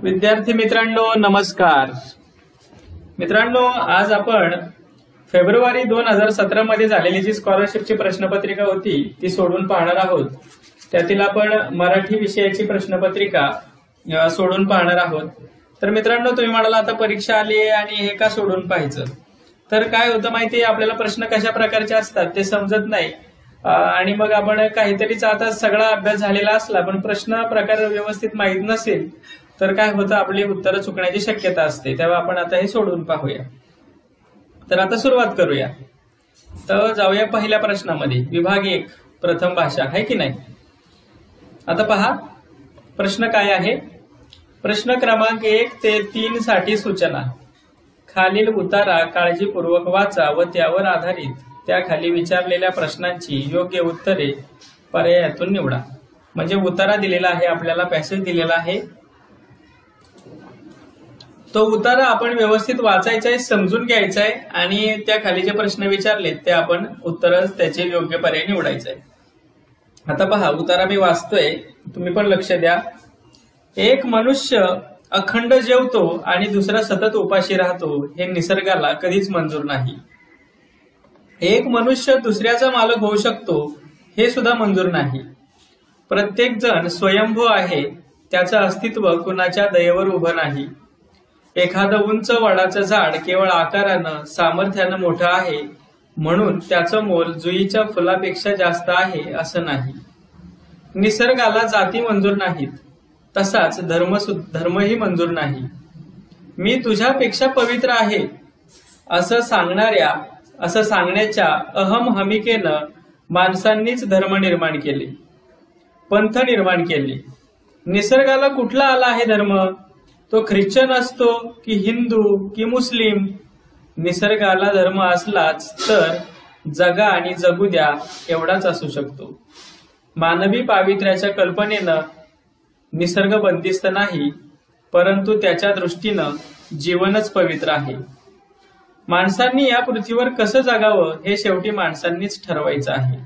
विद्यार्थी मित्रांनो नमस्कार। मित्रांनो आज आपण फेब्रुवारी 2017 मध्ये झालेली जी स्कॉलरशिपची प्रश्नपत्रिका होती ती सोडून पाहणार आहोत। त्यातील आपण मराठी विषयाची प्रश्नपत्रिका सोडून पाहणार आहोत। तर मित्रांनो तुम्ही म्हणाला आता परीक्षा आली आहे आणि हे का सोडून पाहायचं, तर काय होतं माहितीये, आपल्याला प्रश्न कशा प्रकारचे असतात ते समजत नाही आणि मग आपण काहीतरीच आता सगळा अभ्यास झालेला असला पण प्रश्न प्रकार व्यवस्थित माहित नसेल तर काय होतं, आपली उत्तरं चुकण्याची शक्यता असते। तेव्हा आपण आता हे सोडून पाहूया। तर आता सुरुवात करूया। तर जाऊया पहिल्या प्रश्नामध्ये। विभाग 1 प्रथम भाषा आहे की नाही। आता पहा प्रश्न काय आहे। प्रश्न क्रमांक 1 ते 3 साठी सूचना। खालील उतारा काळजीपूर्वक वाचा व त्यावर आधारित त्याखाली विचारलेल्या प्रश्नांची योग्य उत्तरे पर्यायातून निवडा। म्हणजे उतारा दिलेला आहे, आपल्याला पॅसेज दिलेला आहे, तो उतारा आपण व्यवस्थित वाचायचा आहे, समजून घ्यायचा आहे आणि त्या खाली जे प्रश्न विचारलेत ते आपण उत्तर त्याचे योग्य पर्याय निवडायचे आहे। आता पहा उतारा मी वाचतोय, तुम्ही पण लक्ष द्या। एक मनुष्य अखंड जेवतो आणि दुसरा सतत उपाशी राहतो हे निसर्गाला कधीच मंजूर नाही। एक मनुष्य दुसऱ्याचा मालक होऊ शकतो हे सुद्धा मंजूर नाही। प्रत्येक जण स्वयंभू आहे, त्याचं अस्तित्व कुणाच्या दयेवर उभं नाही। एखादं उंच वडाचं झाड केवळ आकारानं सामर्थ्यानं मोठं आहे म्हणून त्याचं मोल जुईच्या फुलापेक्षा जास्त आहे असं नाही। निसर्गाला जाती मंजूर नाहीत, तसाच धर्मही मंजूर नाही। मी तुझ्यापेक्षा पवित्र आहे असं सांगण्याच्या अहमहमिकेनं माणसांनीच धर्म निर्माण केले, पंथ निर्माण केले। निसर्गाला कुठला आला आहे धर्म, तो ख्रिश्चन असतो की हिंदू की मुस्लिम। निसर्गाला धर्म असलाच तर जगा आणि जगू द्या एवढाच असू शकतो। मानवी पावित्र्याच्या कल्पनेनं निसर्ग बंदिस्त नाही, परंतु त्याच्या दृष्टीनं जीवनच पवित्र आहे। माणसांनी या पृथ्वीवर कसं जगावं हे शेवटी माणसांनीच ठरवायचं आहे।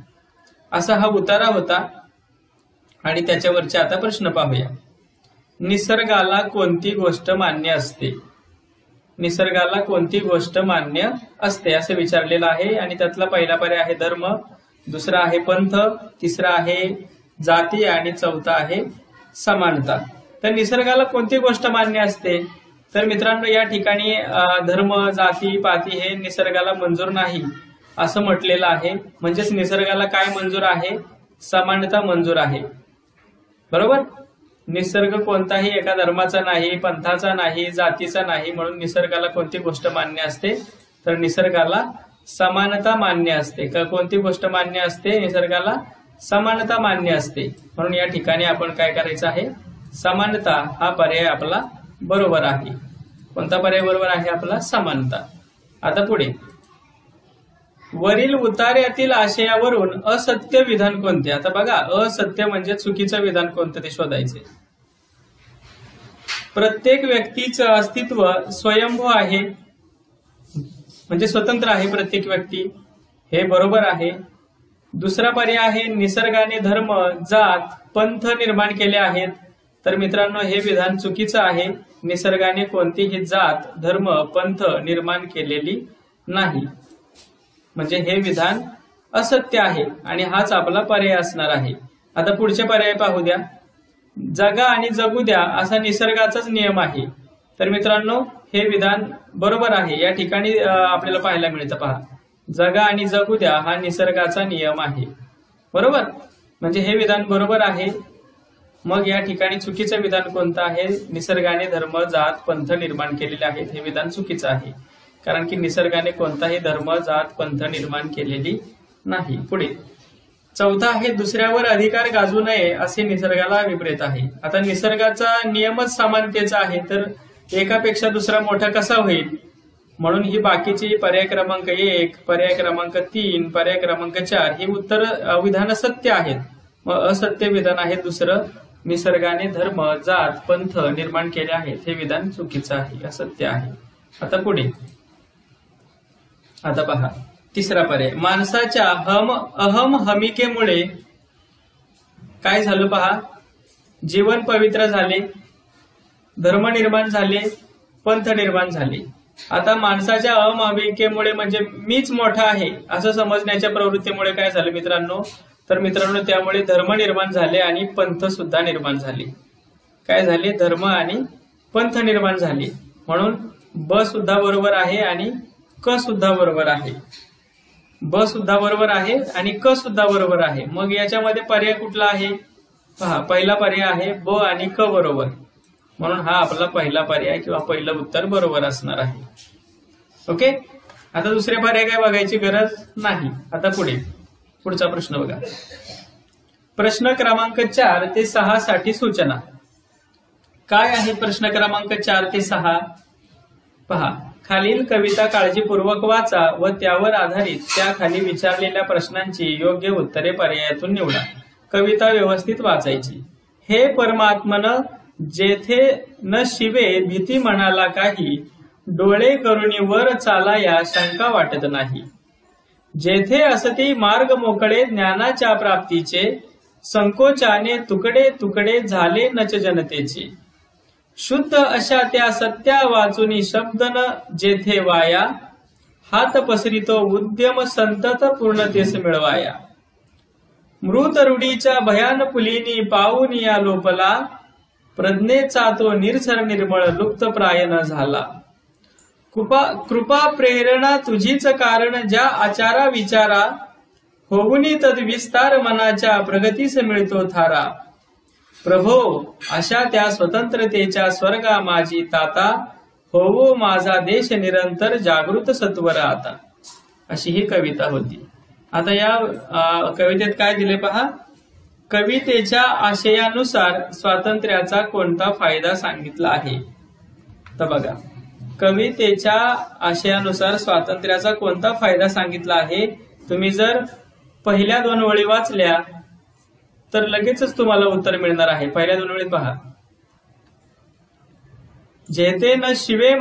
असा हा उतारा होता आणि त्याच्यावरचे आता प्रश्न पाहूया। निसर्गाला कोणती गोष्ट मान्य असते। निसर्गाला कोणती गोष्ट मान्य असते असं विचारलेलं आहे आणि त्यातला पहिला पर्याय आहे धर्म, दुसरा आहे पंथ, तिसरा आहे जाती आणि चौथा आहे समानता। तर निसर्गाला कोणती गोष्ट मान्य असते, तर मित्रांनो या ठिकाणी धर्म जाती पाती हे निसर्गाला मंजूर नाही असं म्हटलेलं आहे। म्हणजेच निसर्गाला काय मंजूर आहे, समानता मंजूर आहे, बरोबर। निसर्ग कोणताही एका धर्माचा नाही, पंथाचा नाही, जातीचा नाही, म्हणून निसर्गाला कोणती गोष्ट मान्य असते, तर निसर्गाला समानता मान्य असते। कोणती गोष्ट मान्य असते, निसर्गाला समानता मान्य असते। म्हणून या ठिकाणी आपण काय करायचं आहे, समानता हा पर्याय आपला बरोबर आहे। कोणता पर्याय बरोबर आहे आपला, समानता। आता पुढे वरील उतार्यातील आशयावरून असत्य विधान कोणते। आता बघा असत्य म्हणजे चुकीचं विधान कोणतं ते शोधायचे। प्रत्येक व्यक्तीचं अस्तित्व स्वयंभू आहे म्हणजे स्वतंत्र आहे प्रत्येक व्यक्ती, हे बरोबर आहे। दुसरा पर्याय आहे निसर्गाने धर्म जात पंथ निर्माण केले आहेत, तर मित्रांनो हे विधान चुकीचं आहे। निसर्गाने कोणतीही जात धर्म पंथ निर्माण केलेली नाही, म्हणजे हे विधान असत्य आहे आणि हाच आपला पर्याय असणार आहे। आता पुढचे पर्याय पाहू द्या। जगा आणि जगू द्या असा निसर्गाचाच नियम आहे, तर मित्रांनो हे विधान बरोबर आहे। या ठिकाणी आपल्याला पाहायला मिळतं, पहा जगा आणि जगू द्या हा निसर्गाचा नियम आहे, बरोबर, म्हणजे हे विधान बरोबर आहे। मग या ठिकाणी चुकीचं विधान कोणतं आहे, निसर्गाने धर्म जात पंथ निर्माण केलेले आहेत, हे विधान चुकीचं आहे, कारण की निसर्गाने कोणताही धर्म जात पंथ निर्माण केलेली नाही। पुढे चौथा आहे दुसऱ्यावर अधिकार गाजू नये असे निसर्गाला विपरीत आहे। आता निसर्गाचा नियमच समानतेचा आहे, तर एकापेक्षा दुसरा मोठा कसा होईल, म्हणून ही बाकीची पर्याय क्रमांक 1 पर्याय क्रमांक 3 पर्याय क्रमांक 4 ही उत्तर विधान सत्य आहेत। मग असत्य विधान आहे दुसरं, निसर्गाने धर्म जात पंथ निर्माण केले आहेत, हे विधान चुकीचं आहे, असत्य आहे। आता पुढे आता पहा तिसरा पर्याय माणसाच्या अहमहमिकेमुळे काय झालं, पहा जीवन पवित्र झाले। धर्म निर्माण झाले, पंथ निर्माण झाले. आता माणसाच्या अमायिकेमुळे म्हणजे मीच मोठा आहे असं समजण्याच्या प्रवृत्तीमुळे काय झालं मित्रांनो, तर मित्रांनो त्यामुळे धर्म निर्माण झाले आणि पंथ सुद्धा निर्माण झाले. काय झाले, धर्म आणि पंथ निर्माण झाले. म्हणून ब सुद्धा बरोबर आहे आणि क सुद्धा बरोबर आहे. ब सुद्धा बरोबर आहे आणि क सुद्धा बरोबर आहे. मग याच्यामध्ये पर्याय कुठला आहे पहा, पहिला पर्याय आहे ब आणि क बरोबर. म्हणून हा आपला पहिला पर्याय किंवा पहिलं उत्तर बरोबर असणार आहे. ओके, आता दुसरे पर्याय काय बघायची गरज नाही. आता पुढचा प्रश्न बघा. प्रश्न क्रमांक 4 ते 6 साठी सूचना. काय आहे प्रश्न क्रमांक 4 ते 6? पहा, खालील कविता काळजीपूर्वक वाचा व त्यावर आधारित त्याखाली विचारलेल्या प्रश्नांची योग्य उत्तरे पर्यायातून निवडा. कविता व्यवस्थित वाचायची. हे परमात्मन जेथे न शिवे भीती मनाला काही, डोळे करुणी वर चालाया शंका वाटत नाही. जेथे असती मार्ग मोकळे ज्ञानाच्या प्राप्तीचे, संकोचाने तुकडे तुकडे झाले नच जनतेचे. शुद्ध अशा त्या सत्या वाचुनी शब्द न जेथे वाया, हात पसरितो उद्यम संतत पूर्णतेस मिळवाया. मृत रूढीच्या भयान पुलिनी पाऊन या लोपला, प्रज्ञेचा तो निरसर निर्मळ लुप्त प्राय न झाला. कृपा प्रेरणा तुझीच कारण ज्या आचारा विचारा, होऊनी तद विस्तार मनाच्या प्रगतीस मिळतो थारा. प्रभो अशा त्या स्वतंत्रतेच्या स्वर्गा माझी ताता, होवो माझा देश निरंतर जागृत सत्वर आता. अशी ही कविता होती. आता या कवितेत काय दिले पहा, कवितेच्या आशयानुसार स्वातंत्र्याचा कोणता फायदा सांगितला आहे. तर बघा, कवितेच्या आशयानुसार स्वातंत्र्याचा कोणता फायदा सांगितला आहे. तुम्ही जर पहिल्या 2 ओळी वाचल्या तर लगेचच तुम्हाला उत्तर मिळणार आहे. पहिल्या 2 ओळी पहा, जेथे न शिवे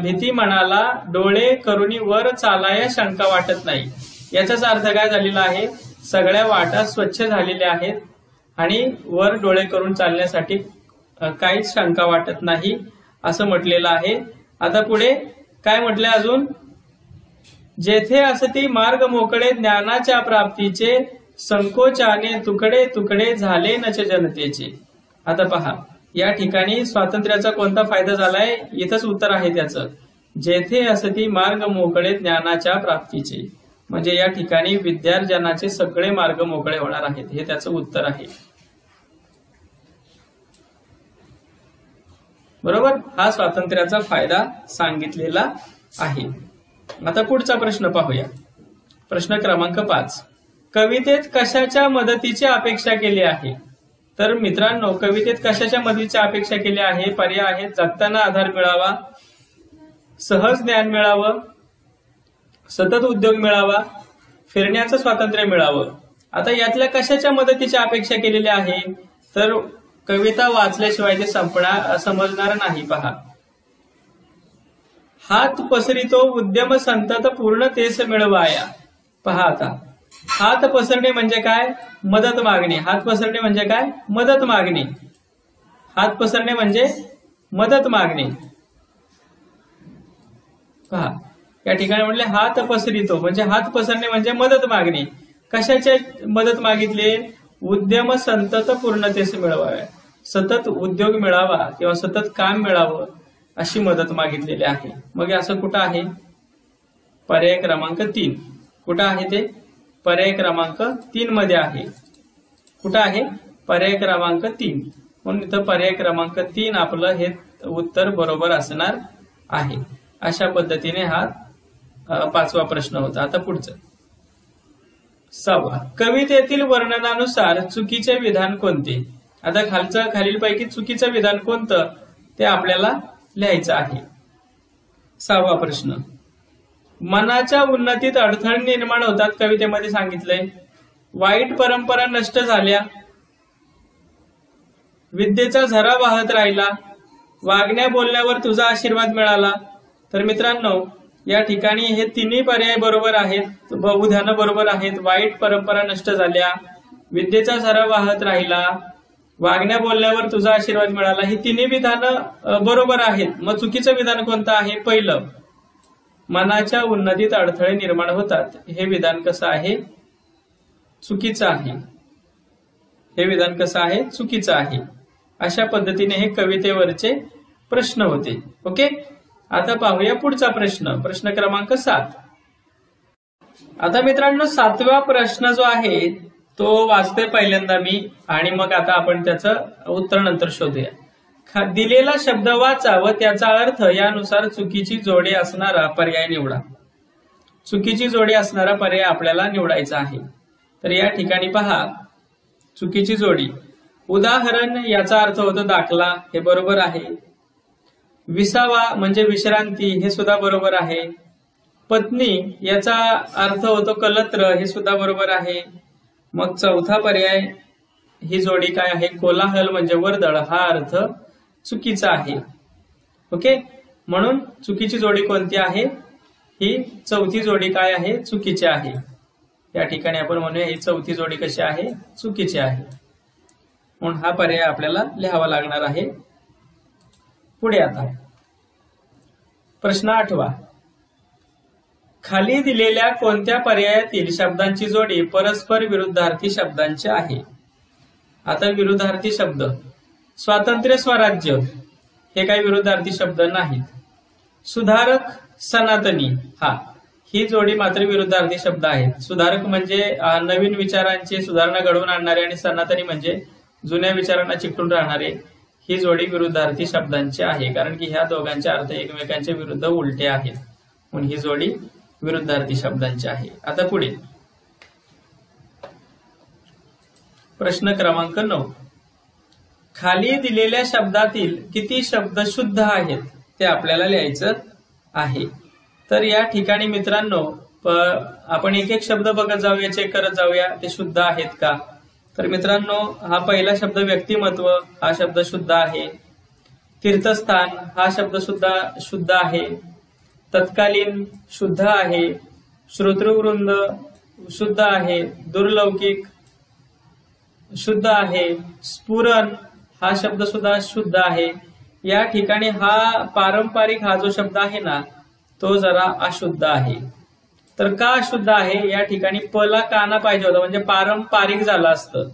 भीती मनाला, डोळे करुणी वर चालाया शंका वाटत नाही. याचाच अर्थ काय झालेला आहे, सगळ्या वाटा स्वच्छ झालेल्या आहेत आणि वर डोळे करून चालण्यासाठी काहीच शंका वाटत नाही असं म्हटलेलं आहे. आता पुढे काय म्हटलंय अजून, जेथे असती मार्ग मोकळे ज्ञानाच्या प्राप्तीचे, संकोचाने तुकडे तुकडे झाले नच जनतेचे. आता पहा, या ठिकाणी स्वातंत्र्याचा कोणता फायदा झालाय, इथंच उत्तर आहे त्याचं. जेथे असती मार्ग मोकळे ज्ञानाच्या प्राप्तीचे, म्हणजे या ठिकाणी विद्यार्जनाचे सगळे मार्ग मोकळे होणार आहेत, हे त्याचं उत्तर आहे. बरोबर, हा स्वातंत्र्याचा फायदा सांगितलेला आहे. आता पुढचा प्रश्न पाहूया. प्रश्न क्रमांक 5. कवितेत कशाच्या मदतीची अपेक्षा केली आहे. तर मित्रांनो, कवितेत कशाच्या मदतीची अपेक्षा केली आहे. पर्याय आहेत, जगताना आधार मिळावा, सहज ज्ञान मिळावं, सतत उद्योग मिळावा, फिरण्याचं स्वातंत्र्य मिळावं. आता यातल्या कशाच्या मदतीची अपेक्षा केलेली आहे, तर कविता वाचल्याशिवाय ते समजणार नाही. पहा, हात पसरितो उद्यम संतत पूर्णतेस मिळवाया. पहा, आता हात पसरणे म्हणजे काय, मदत मागणे. हात पसरणे म्हणजे काय, मदत मागणे. हात पसरणे म्हणजे मदत मागणे. पहा, या ठिकाणी म्हणले हात पसरितो म्हणजे हात पसरणे म्हणजे मदत मागणे. कशाची मदत मागितली, उद्यम संतत पूर्णतेस मिळवाव्या, सतत उद्योग मिळावा किंवा सतत काम मिळावं अशी मदत मागितलेली आहे. मग असं कुठं आहे, पर्याय क्रमांक 3. कुठं आहे ते, पर्याय क्रमांक 3 मध्ये आहे. कुठं आहे, पर्याय क्रमांक 3. म्हणून इथं पर्याय क्रमांक 3 आपलं हे उत्तर बरोबर असणार आहे. अशा पद्धतीने हा 5वा प्रश्न होता. आता पुढचं 6वा. कवितेतील वर्णनानुसार चुकीचे विधान कोणते. आता खालीलपैकी चुकीचं विधान कोणतं ते आपल्याला लिहायचं आहे. 6वा प्रश्न. मनाच्या उन्नतीत अडथळे निर्माण होतात कवितेमध्ये सांगितलंय. वाईट परंपरा नष्ट झाल्या, विद्येचा झरा वाहत राहिला, वागण्या बोलण्यावर तुझा आशीर्वाद मिळाला. तर मित्रांनो, या ठिकाणी हे तिन्ही पर्याय बरोबर आहेत, बहुधानं बरोबर आहेत. वाईट परंपरा नष्ट झाल्या, विद्येचा झरा वाहत राहिला, वागण्या बोलण्यावर तुझा आशीर्वाद मिळाला, ही तिन्ही विधानं बरोबर आहेत. मग चुकीचं विधान कोणतं आहे? पहिलं, मनाच्या उन्नतीत अडथळे निर्माण होतात, हे विधान कसं आहे? चुकीचं आहे. हे विधान कसं आहे? चुकीचं आहे. अशा पद्धतीने हे कवितेवरचे प्रश्न होते. ओके, आता पाहूया पुढचा प्रश्न, प्रश्न क्रमांक 7. आता मित्रांनो 7वा प्रश्न जो आहे तो वाचते पहिल्यांदा मी, आणि मग आता आपण त्याचं उत्तर नंतर शोधूया. दिलेला शब्द वाचा व त्याचा अर्थ यानुसार चुकीची जोडी असणारा पर्याय निवडा. चुकीची जोडी असणारा पर्याय आपल्याला निवडायचा आहे. तर या ठिकाणी पहा, चुकीची जोडी. उदाहरण याचा अर्थ होतो दाखला, हे बरोबर आहे. विसावा म्हणजे विश्रांती, हे सुद्धा बरोबर आहे. पत्नी याचा अर्थ होतो कलत्र, हे सुद्धा बरोबर आहे. मग चौथा पर्याय, ही जोडी काय आहे? कोलाहल म्हणजे वर्दळ, हा अर्थ चुकीचा आहे. ओके, म्हणून चुकीची जोडी कोणती आहे? ही चौथी जोडी काय आहे? चुकीची आहे. या ठिकाणी आपण म्हणूया ही चौथी जोडी कशी आहे? चुकीची आहे. म्हणून हा पर्याय आपल्याला लिहावा लागणार आहे. पुढे आता प्रश्न 8वा. खाली दिलेल्या कोणत्या पर्यायातील शब्दांची जोडी परस्पर विरुद्धार्थी शब्दांची आहे? आता विरुद्धार्थी शब्द, स्वातंत्र्य, स्वराज्य, हे काही विरुद्धार्थी शब्द नाहीत. सुधारक, सनातनी, ही जोडी मात्र विरुद्धार्थी शब्द आहेत. सुधारक म्हणजे नवीन विचारांची सुधारणा घडवून आणणारे, आणि सनातनी म्हणजे जुन्या विचारांना चिकटून राहणारे. ही जोडी विरुद्धार्थी शब्दांची आहे, कारण की ह्या दोघांचे अर्थ एकमेकांच्या विरुद्ध उलटे आहेत. म्हणून ही जोडी विरुद्धार्थी शब्दांची आहे. आता पुढे प्रश्न क्रमांक 9. खाली दिलेल्या शब्दातील किती शब्द शुद्ध आहेत ते आपल्याला लिहायचं आहे. तर या ठिकाणी मित्रांनो आपण एक एक शब्द बघत जाऊया, चेक करत जाऊया ते शुद्ध आहेत का. तर मित्रांनो हा पहिला शब्द व्यक्तिमत्व, हा शब्द शुद्ध आहे. तीर्थस्थान हा शब्द सुद्धा शुद्ध आहे. तत्कालीन शुद्ध आहे. श्रोतृवृंद शुद्ध आहे. दुर्लौकिक शुद्ध आहे. स्फुरण हा शब्द सुद्धा शुद्ध आहे. या ठिकाणी हा पारंपरिक हा जो शब्द आहे ना तो जरा अशुद्ध आहे. तर का अशुद्ध आहे? या ठिकाणी पला काना पाहिजे होता, म्हणजे पारंपरिक झालं असतं.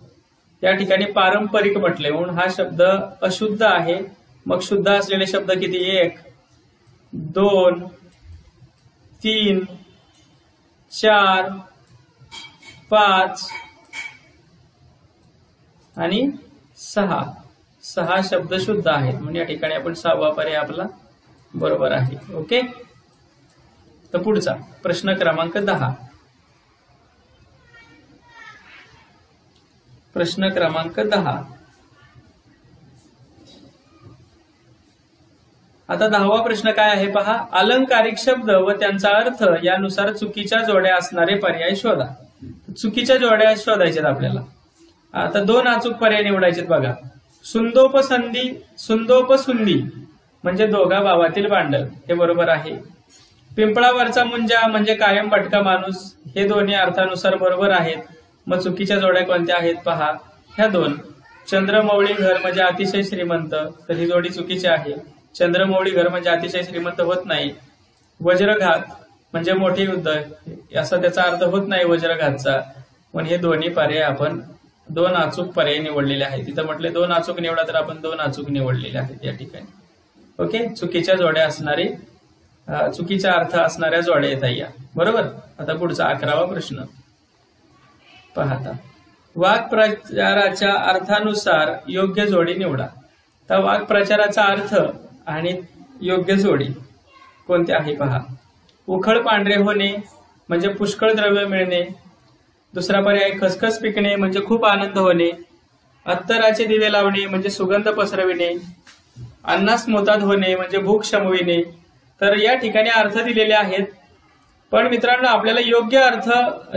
या ठिकाणी पारंपरिक म्हटले, म्हणून हा शब्द अशुद्ध आहे. मग शुद्ध असलेले शब्द किती? 1, 2, 3, 4, 5 आणि 6. 6 शब्द शुद्ध आहेत. म्हणजे या ठिकाणी आपण 6वा पर्याय आपला बरोबर आहे. ओके, तर पुढचा प्रश्न क्रमांक 10. प्रश्न क्रमांक 10. आता 10वा प्रश्न काय आहे पहा. अलंकारिक शब्द व त्यांचा अर्थ यानुसार चुकीच्या जोड्या असणारे पर्याय शोधा. चुकीच्या जोड्या शोधायच्यात आपल्याला. आता 2 अचूक पर्याय निवडायचे बघा. सुंदोपसंधी, सुंदोपसुंदी म्हणजे दोघा भावातील भांडण, हे बरोबर आहे. पिंपळावरचा मुंजा म्हणजे कायम भटका माणूस, हे दोन्ही अर्थानुसार बरोबर आहेत. मग चुकीच्या जोड्या कोणत्या आहेत पहा, ह्या 2. चंद्रमौळी घर म्हणजे अतिशय श्रीमंत, तर ही जोडी चुकीची आहे. चंद्रमौळी घर म्हणजे अतिशय श्रीमंत होत नाही. वज्रघात म्हणजे मोठे युद्ध, असा त्याचा अर्थ होत नाही वज्रघातचा. पण हे दोन्ही पर्याय आपण 2 अचूक पर्याय निवडलेले आहेत. तिथं म्हटले 2 अचूक निवडा, तर आपण 2 अचूक निवडलेले आहेत या ठिकाणी. ओके, चुकीच्या जोड्या असणारे, चुकीचा अर्थ असणाऱ्या जोड्या येतात या, बरोबर. आता पुढचा 11वा प्रश्न पाहता. वाक्प्रचाराच्या अर्थानुसार योग्य जोडी निवडा. तर वाक्प्रचाराचा अर्थ आणि योग्य जोडी कोणती आहे पहा. उखळ पांढरे होणे म्हणजे पुष्कळ द्रव्य मिळणे. दुसरा पर्याय खसखस पिकणे म्हणजे खूप आनंद होणे. अत्तराचे दिवे लावणे म्हणजे सुगंध पसरविणे. अन्नास मोताद होणे म्हणजे भूक शमविणे. तर या ठिकाणी अर्थ दिलेले आहेत, पण मित्रांनो आपल्याला योग्य अर्थ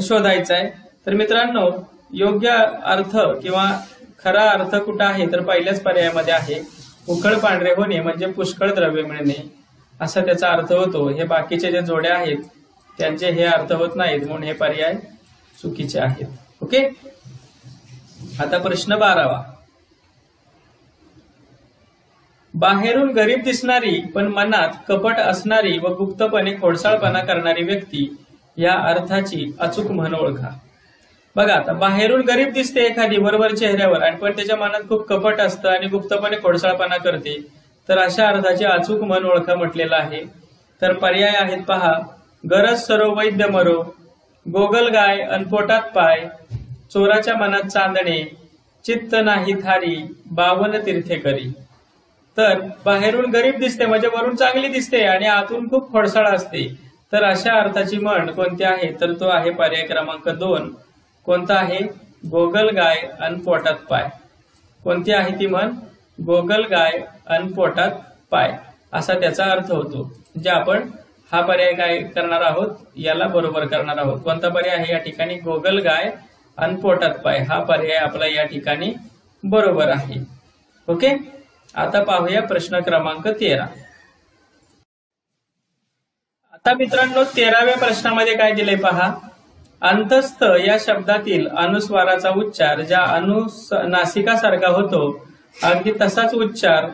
शोधायचा आहे. तर मित्रांनो योग्य अर्थ किंवा खरा अर्थ कुठं आहे, तर पहिल्याच पर्यायामध्ये आहे. उखळ पांढरे होणे म्हणजे पुष्कळ द्रव्य मिळणे, असा त्याचा अर्थ होतो. हे बाकीचे जे जोड्या आहेत त्यांचे हे अर्थ होत नाहीत, म्हणून हे पर्याय चुकीचे आहेत. ओके, आता प्रश्न 12वा. बाहेरून गरीब दिसणारी पण मनात कपट असणारी व गुप्तपणे खोडसाळपणा करणारी व्यक्ती या अर्थाची अचूक म्हण ओळखा. बघा आता बाहेरून गरीब दिसते एखादी बरोबर चेहऱ्यावर आणि पण त्याच्या मनात खूप कपट असतं आणि गुप्तपणे खोडसाळपणा करते, तर अशा अर्थाची अचूक म्हण ओळखा म्हटलेलं आहे. तर पर्याय आहेत पहा, गरज सरो वैद्य मरो, गोगल गाय अनपोटात पाय, चोराच्या मनात चांदणे, चित्त नाही थारी, 52 तीर्थे करी. तर बाहेरून गरीब दिसते म्हणजे वरून चांगली दिसते आणि आतून खूप खोडसाळ असते, तर अशा अर्थाची म्हण कोणती आहे, तर तो आहे पर्याय क्रमांक 2. कोणता आहे, गोगल गाय अन पोटात पाय. कोणती आहे ती म्हण, गोगल गाय अन पोटात पाय असा त्याचा अर्थ होतो. म्हणजे आपण हा पर्याय काय करणार आहोत, याला बरोबर करणार आहोत. कोणता पर्याय आहे या ठिकाणी, गोगल गाय अन पोटात पाय हा पर्याय आपला या ठिकाणी बरोबर आहे. ओके, आता पाहूया प्रश्न क्रमांक 13. आता मित्रांनो 13व्या प्रश्नामध्ये काय दिलंय पहा, अंतस्थ या शब्दातील अनुस्वाराचा उच्चार ज्या अनुनासिकासारखा होतो अगदी तसाच उच्चार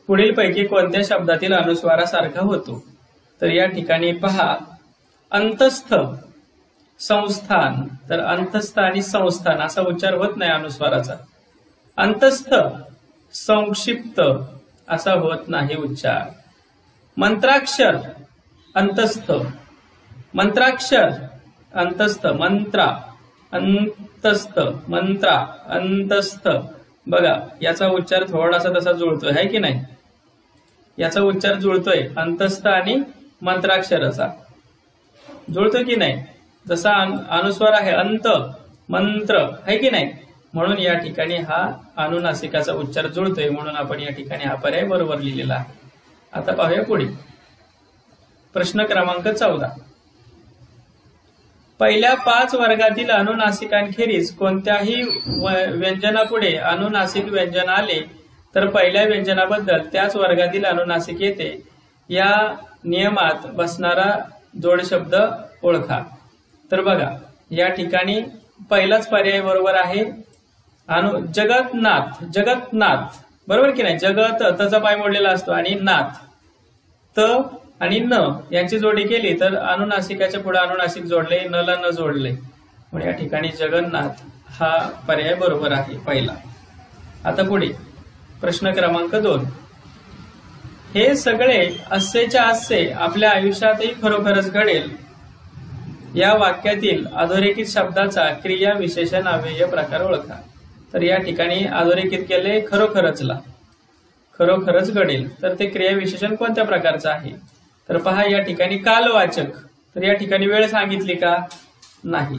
पुढीलपैकी कोणत्या शब्दातील अनुस्वारासारखा होतो. तर या ठिकाणी पहा, अंतस्थ संस्थान, तर अंतस्थ आणि संस्थान असा उच्चार होत नाही अनुस्वाराचा. अंतस्थ संक्षिप्त असा होत नाही उच्चार. मंत्राक्षर अंतस्थ, मंत्राक्षर अंतस्थ, मंत्रा अंतस्थ, मंत्रा अंतस्थ. बघा याचा उच्चार थोडासा तसा जुळतोय, है की नाही, याचा उच्चार जुळतोय अंतस्थ आणि मंत्राक्षराचा जुळतोय की नाही, जसा अनुस्वार आहे अंत मंत्र, है की नाही, म्हणून या ठिकाणी हा अनुनासिकाचा उच्चार जुळतोय, म्हणून आपण या ठिकाणी हा पर्याय बरोबर लिहिलेला आहे. आता पाहूया पुढे प्रश्न क्रमांक 14. पहिल्या 5 वर्गातील अनुनासिकांखेरीज कोणत्याही व्यंजनापुढे अनुनासिक व्यंजन आले तर पहिल्या व्यंजनाबद्दल त्याच वर्गातील अनुनासिक येते. या नियमात बसणारा जोडशब्द ओळखा. तर बघा या ठिकाणी पहिलाच पर्याय बरोबर आहे, जगतनाथ, जगतनाथ बरोबर की नाही. जगत तचा पाय मोडलेला असतो आणि नाथ त आणि न यांची जोडी केली तर अनुनासिकाच्या पुढे अनुनासिक जोडले, न ला न जोडले, म्हणून या ठिकाणी जगन्नाथ हा पर्याय बरोबर आहे पहिला. आता पुढे प्रश्न क्रमांक 2. हे सगळे अस्सेच्या अस्से आपल्या आयुष्यातही खरोखरच घडेल या वाक्यातील अधोरेखित शब्दाचा क्रिया विशेषण अव्यय प्रकार ओळखा. तर या ठिकाणी अधोरेखित केले खरोखरचला, खरोखरच घडेल, तर ते क्रिया विशेषण कोणत्या प्रकारचं आहे. तर पहा या ठिकाणी कालवाचक, तर या ठिकाणी वेळ सांगितली का, नाही.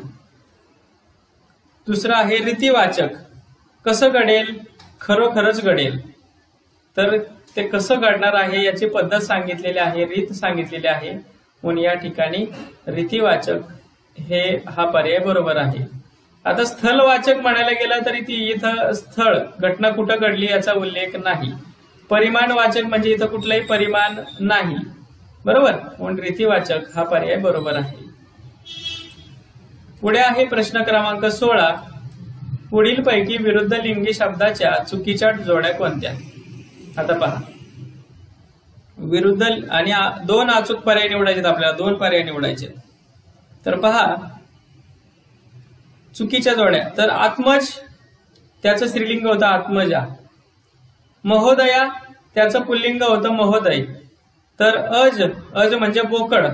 दुसरं आहे रीतिवाचक, कसं घडेल, खरोखरच घडेल, तर ते कसं घडणार आहे याची पद्धत सांगितलेली आहे, रीत सांगितलेली आहे, म्हणून या ठिकाणी रीतिवाचक हे हा पर्याय बरोबर आहे. आता स्थलवाचक म्हणायला गेलं तरी ती इथं स्थळ घटना कुठं घडली याचा उल्लेख नाही. परिमाणवाचक म्हणजे इथं कुठलंही परिमाण नाही, बरोबर, म्हणून रीतिवाचक हा पर्याय बरोबर आहे. पुढे आहे प्रश्न क्रमांक 16. पुढीलपैकी विरुद्ध लिंगी शब्दाच्या चुकीच्या जोड्या कोणत्या. आता पहा विरुद्ध आणि 2 अचूक पर्याय निवडायचे, आपल्याला 2 पर्याय निवडायचे. तर पहा चुकीच्या जोड्या, तर आत्मज त्याचं स्त्रीलिंग होतं आत्मजा, महोदया त्याचं पुल्लिंग होतं महोदय, तर अज, अज म्हणजे बोकड,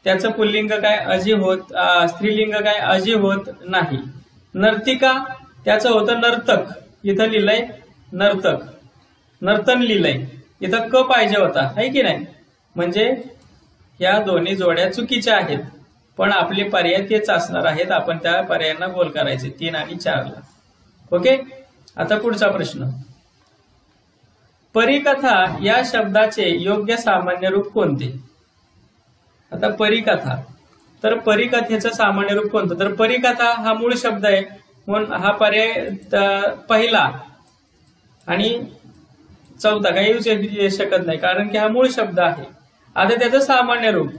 त्याचं पुल्लिंग काय अजी होत, स्त्रीलिंग काय अजी होत नाही. नर्तिका त्याचं होतं नर्तक, इथं लिहिलंय नर्तक, नर्तन लिहिलंय, इथं क पाहिजे होता, है की नाही, म्हणजे या दोन्ही जोड्या चुकीच्या आहेत, पण आपले पर्याय तेच असणार आहेत, आपण त्या पर्यायांना गोल करायचे 3 आणि 4 ला. ओके, आता पुढचा प्रश्न. परिकथा या शब्दाचे योग्य सामान्य रूप कोणते. आता परिकथा, तर परिकथेचं सामान्य रूप कोणतं, तर परिकथा हा मूळ शब्द आहे, म्हणून हा पर्याय पहिला आणि 4 काही येऊ शकत नाही, कारण की हा मूळ शब्द आहे. आता त्याचं सामान्य रूप,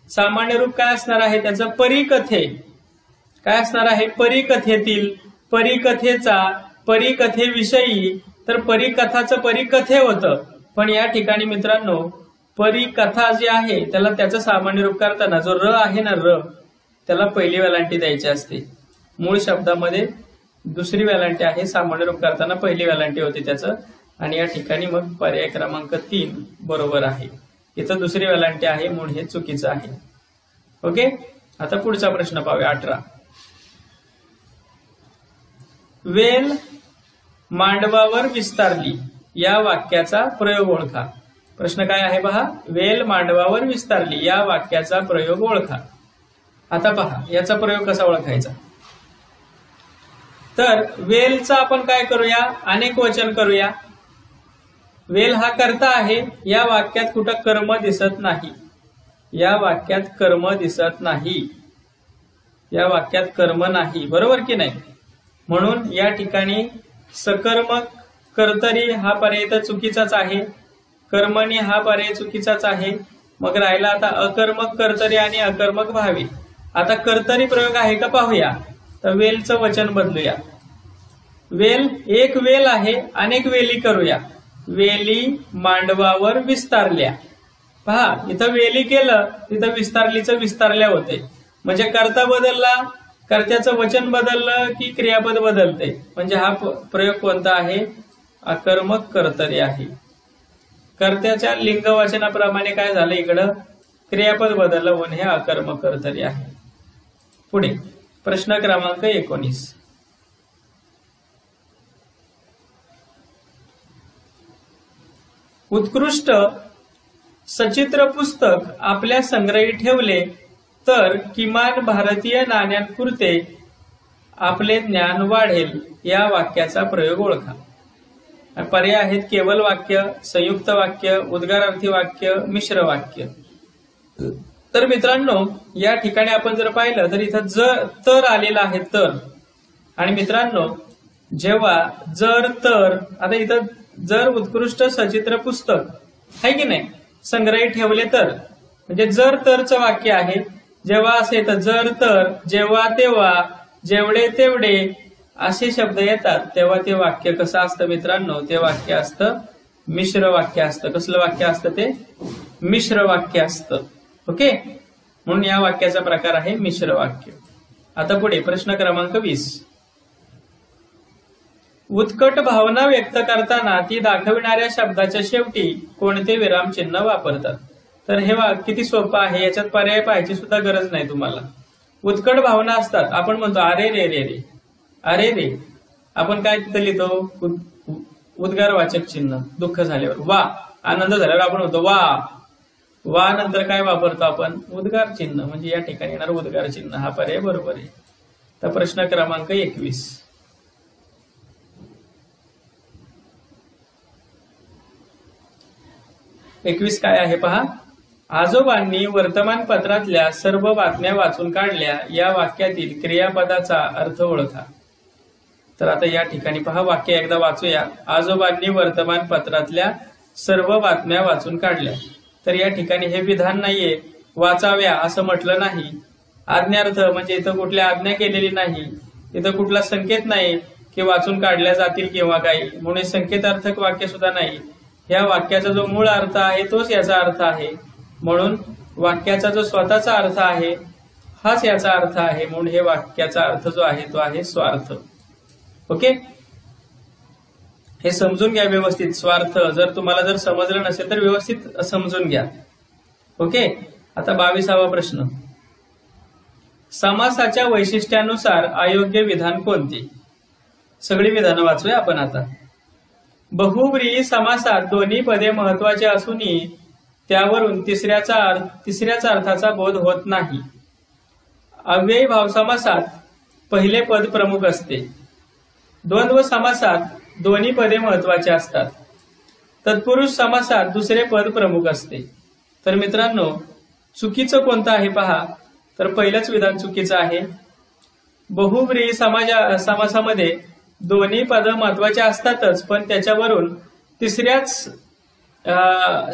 सामान्य रूप काय असणार आहे त्याचं, परिकथे काय असणार आहे, परिकथेतील, परिकथेचा, परिकथेविषयी, तर परिकथाचं परिकथे होतं, पण या ठिकाणी मित्रांनो परिकथा जी आहे त्याला त्याचं सामान्य रूप करताना जो र आहे ना र त्याला पहिली वेलांटी द्यायची असते. मूळ शब्दामध्ये दुसरी वेलांटी आहे, सामान्य रूप करताना पहिली वेलांटी होती त्याचं. आणि या ठिकाणी मग पर्याय क्रमांक 3 बरोबर आहे. इथं दुसरी वेलांटी आहे म्हणून हे चुकीचं आहे. ओके, आता पुढचा प्रश्न पाहूया 18. वेल मांडवावर विस्तारली या वाक्याचा प्रयोग ओळखा. प्रश्न काय आहे पहा, वेल मांडवावर विस्तारली या वाक्याचा प्रयोग ओळखा. आता पहा याचा प्रयोग कसा ओळखायचा. तर वेलचा आपण काय करूया, अनेक वचन करूया. वेल हा कर्ता आहे, या वाक्यात कुठं कर्म दिसत नाही. या वाक्यात कर्म दिसत नाही. या वाक्यात कर्म नाही, बरोबर की नाही. म्हणून या ठिकाणी सकर्मक कर्तरी हा पर्याय तर चुकीचाच आहे. कर्मणी हा पर्याय चुकीचाच आहे. मग राहिला आता अकर्मक कर्तरी आणि अकर्मक भावी. आता कर्तरी प्रयोग आहे का पाहूया. तर वेलचं वचन बदलूया. वेल एक वेल आहे, अनेक वेली करूया. वेली मांडवावर विस्तारल्या. पहा इथं वेली केलं तिथं विस्तारलीचं विस्तारल्या होते. म्हणजे कर्ता बदलला, कर्त्याचं वचन बदललं की क्रियापद बदलते. म्हणजे हा प्रयोग कोणता आहे, अकर्मक कर्तरी आहे. कर्त्याच्या लिंग वचनाप्रमाणे काय झालं, इकडं क्रियापद बदललं म्हणून हे अकर्मक कर्तरी आहे. पुढे प्रश्न क्रमांक 19. उत्कृष्ट सचित्र पुस्तक आपल्या संग्रही ठेवले तर किमान भारतीय नाण्यांपुरते आपले ज्ञान वाढेल या वाक्याचा प्रयोग ओळखा. पर्याय आहेत केवल वाक्य, संयुक्त वाक्य, उद्गारार्थी वाक्य, मिश्र वाक्य. तर मित्रांनो या ठिकाणी आपण जर पाहिलं तर इथं जर तर आलेला आहे तर. आणि मित्रांनो जेव्हा जर तर, आता इथं जर उत्कृष्ट सचित्र पुस्तक आहे की नाही संग्रही ठेवले तर, म्हणजे जर तरचं वाक्य आहे. जेव्हा असे येतं जर तर, जेव्हा तेव्हा, जेवढे तेवढे असे शब्द येतात तेव्हा ते वाक्य कसं असतं मित्रांनो, ते वाक्य असतं मिश्र वाक्य असतं. कसलं वाक्य असतं ते, मिश्र वाक्य असतं. ओके, म्हणून या वाक्याचा प्रकार आहे मिश्र वाक्य. आता पुढे प्रश्न क्रमांक 20. उत्कट भावना व्यक्त करताना ती दाखविणाऱ्या शब्दाच्या शेवटी कोणते विरामचिन्ह वापरतात. तर हे किती सोपं आहे, याच्यात पर्याय पाहायची सुद्धा गरज नाही तुम्हाला. उत्कट भावना असतात, आपण म्हणतो अरे रे रे रे, अरे रे. आपण काय तिथं लिहितो, उद्गारवाचक चिन्ह. दुःख झाल्यावर वा, आनंद झाल्यावर आपण म्हणतो वा. वा नंतर काय वापरतो आपण, उद्गार चिन्ह. म्हणजे या ठिकाणी येणार उद्गार चिन्ह. हा पर्याय बरोबर आहे. तर प्रश्न क्रमांक 21. काय आहे पहा. आजोबांनी वर्तमानपत्रातल्या सर्व बातम्या वाचून काढल्या या वाक्यातील क्रियापदाचा अर्थ ओळखा. तर आता या ठिकाणी पहा वाक्य एकदा वाचूया. आजोबांनी वर्तमानपत्रातल्या सर्व बातम्या वाचून काढल्या. तर या ठिकाणी हे विधान नाहीये, वाचाव्या असं म्हटलं नाही. आज्ञार्थ म्हणजे इथं कुठल्या आज्ञा केलेली नाही. इथं कुठला संकेत नाही की वाचून काढल्या जातील किंवा काही, म्हणून संकेतार्थक वाक्य सुद्धा नाही. या वाक्याचा जो मूळ अर्थ आहे तोच याचा अर्थ आहे. म्हणून वाक्याचा जो स्वतःचा अर्थ आहे हाच याचा अर्थ आहे. म्हणून हे वाक्याचा अर्थ जो आहे तो आहे स्वार्थ. ओके, हे समजून घ्या व्यवस्थित. स्वार्थ जर तुम्हाला जर समजलं नसेल तर व्यवस्थित समजून घ्या. ओके, आता 22वा प्रश्न. समासाच्या वैशिष्ट्यानुसार अयोग्य विधान कोणते. सगळी विधानं वाचूया आपण आता. बहुव्रीही समासात दोन्ही पदे महत्वाचे असूनही त्यावरून तिसऱ्याचा अर्थाचा बोध होत नाही. अव्ययी भाव समासात पहिले पद प्रमुख असते. द्वंद्व समासात दोन्ही पदे महत्वाचे असतात. तत्पुरुष समासात दुसरे पद प्रमुख असते. तर मित्रांनो चुकीचं कोणतं आहे पहा. तर पहिलंच विधान चुकीचं आहे. बहुव्रीही समासामध्ये दोन्ही पद महत्वाचे असतातच, पण त्याच्यावरून तिसऱ्याच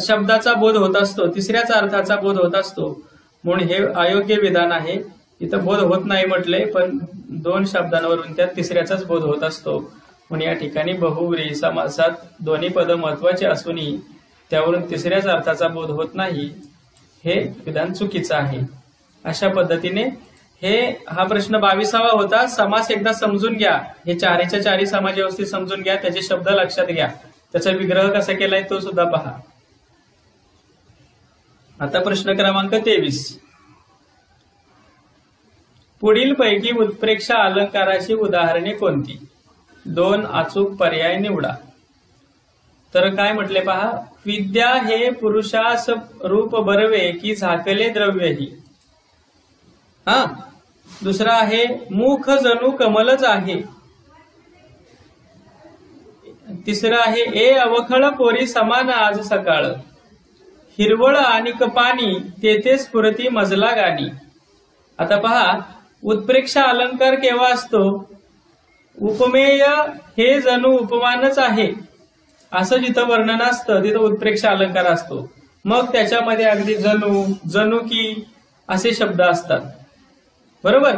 शब्दाचा बोध होत असतो, तिसऱ्याच अर्थाचा बोध होत असतो. म्हणून हे अयोग्य विधान आहे. इथं बोध होत नाही म्हटलंय, पण दोन शब्दांवरून त्या तिसऱ्याचाच बोध होत असतो. म्हणून या ठिकाणी बहुव्रीही समासात दोन्ही पद महत्वाचे असूनही त्यावरून तिसऱ्याच अर्थाचा बोध होत नाही, हे विधान चुकीचं आहे. अशा पद्धतीने हा प्रश्न 22वा होता. समास एकदा समजून घ्या, हे चारीच्या चारी समाज व्यवस्थित समजून घ्या, त्याचे शब्द लक्षात घ्या, त्याचा विग्रह कसा केलाय तो सुद्धा पहा. आता प्रश्न क्रमांक 23. पुढील पैकी उत्प्रेक्षा अलंकाराची उदाहरणे कोणती? 2 अचूक पर्याय निवडा. तर काय म्हटले पहा, विद्या हे पुरुषास रूप बरवे की झाकले द्रव्यही. दुसरा आहे मुख जणू कमलच आहे. तिसरं आहे ए अवखळ पोरी समान आज सकाळ, हिरवळ आणि पाणी तेथे स्फुरती मजला गाणी. आता पहा, उत्प्रेक्षा अलंकार केव्हा असतो? उपमेय हे जणू उपमानच आहे असं जिथं वर्णन असतं तिथं उत्प्रेक्षा अलंकार असतो. मग त्याच्यामध्ये अगदी जणू, जणू की असे शब्द असतात, बरोबर.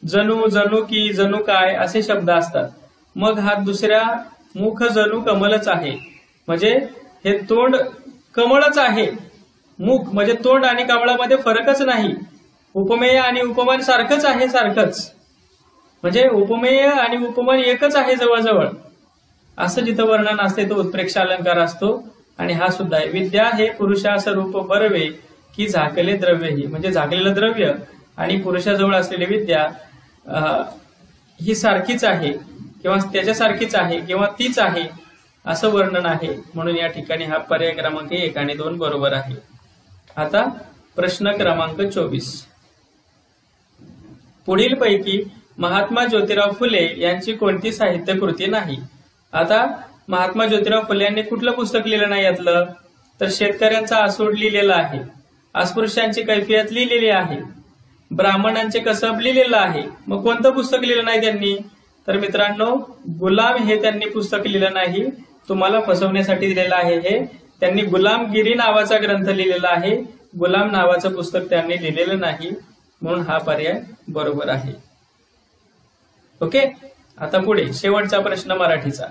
जणू, जणू की, जणू काय असे शब्द असतात. मग हा दुसऱ्या मुख जणू कमलच आहे, म्हणजे हे तोंड कमळच आहे. मुख म्हणजे तोंड आणि कमळामध्ये फरकच नाही. उपमेय आणि उपमान सारखंच आहे, सारखंच. म्हणजे उपमेय आणि उपमान एकच आहे जवळजवळ, असं जिथं वर्णन असते तो उत्प्रेक्षा अलंकार असतो. आणि हा सुद्धा आहे. विद्या हे पुरुषास रूप बरवे की झाकले द्रव्यही, म्हणजे झाकलेलं द्रव्य आणि पुरुषाजवळ असलेली विद्या ही सारखीच आहे किंवा त्याच्यासारखीच आहे किंवा तीच आहे असं वर्णन आहे. म्हणून या ठिकाणी हा पर्याय क्रमांक 1 आणि 2 बरोबर आहे. आता प्रश्न क्रमांक 24. पुढील पैकी महात्मा ज्योतिराव फुले यांची कोणती साहित्य कृती नाही? आता महात्मा ज्योतिराव फुले यांनी कुठलं पुस्तक लिहिलं नाही यातलं? तर शेतकऱ्यांचा आसूड लिहिलेला आहे, अस्पृश्यांची कैफियत लिहिलेली आहे, ब्राह्मणांचे कसब लिहिलेलं आहे. मग कोणतं पुस्तक लिहिलं नाही त्यांनी? तर मित्रांनो, गुलाम हे त्यांनी पुस्तक लिहिलं नाही, तुम्हाला फसवण्यासाठी दिलेलं आहे. हे त्यांनी गुलामगिरी नावाचा ग्रंथ लिहिलेला आहे, गुलाम नावाचं पुस्तक त्यांनी लिहिलेलं नाही. म्हणून हा पर्याय बरोबर आहे. ओके. आता पुढे शेवटचा प्रश्न मराठीचा.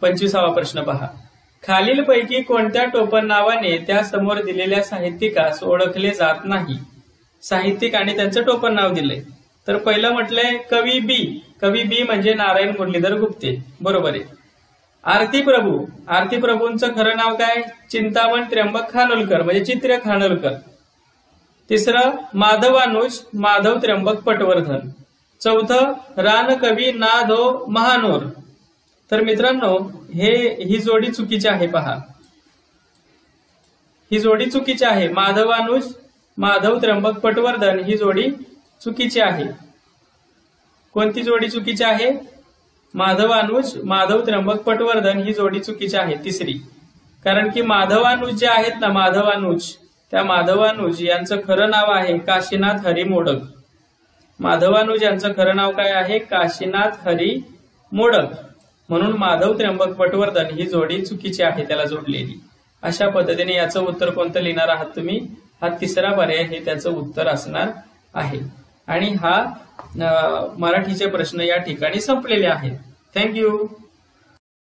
25वा प्रश्न पहा. खालीलपैकी कोणत्या टोपण नावाने त्या समोर दिलेल्या साहित्यिकास ओळखले जात नाही? साहित्यिक आणि त्यांचं टोपण नाव दिलंय. तर पहिलं म्हटलंय कवी बी. कवी बी म्हणजे नारायण मुरलीधर गुप्ते, बरोबर आहे. आरती प्रभू. आरती प्रभूंचं खरं नाव काय? चिंतामण त्र्यंबक खानोलकर, म्हणजे चित्र खानोलकर. तिसरं माधवानुज माधव त्र्यंबक पटवर्धन. चौथं रानकवी नाधो महानोर. तर मित्रांनो, ही जोडी चुकीची आहे. पहा, ही जोडी चुकीची आहे. माधवानुज माधव त्र्यंबक पटवर्धन ही जोडी चुकीची आहे. कोणती जोडी चुकीची आहे? माधवानुज माधव त्र्यंबक पटवर्धन ही जोडी चुकीची आहे, तिसरी. कारण की माधवानुज जे आहेत ना, माधवानुज, त्या माधवानुज यांचं खरं नाव आहे काशीनाथ हरी मोडक. माधवानुज यांचं खरं नाव काय आहे? काशीनाथ हरी मोडक. म्हणून माधव त्र्यंबक पटवर्धन ही जोडी चुकीची आहे त्याला जोडलेली. अशा पद्धतीने याचं उत्तर कोणतं लिहिणार आहात तुम्ही? हा तिसरा पर्याय हे त्याचं उत्तर असणार आहे. आणि हा मराठीचे प्रश्न या ठिकाणी संपलेले आहेत. थँक्यू.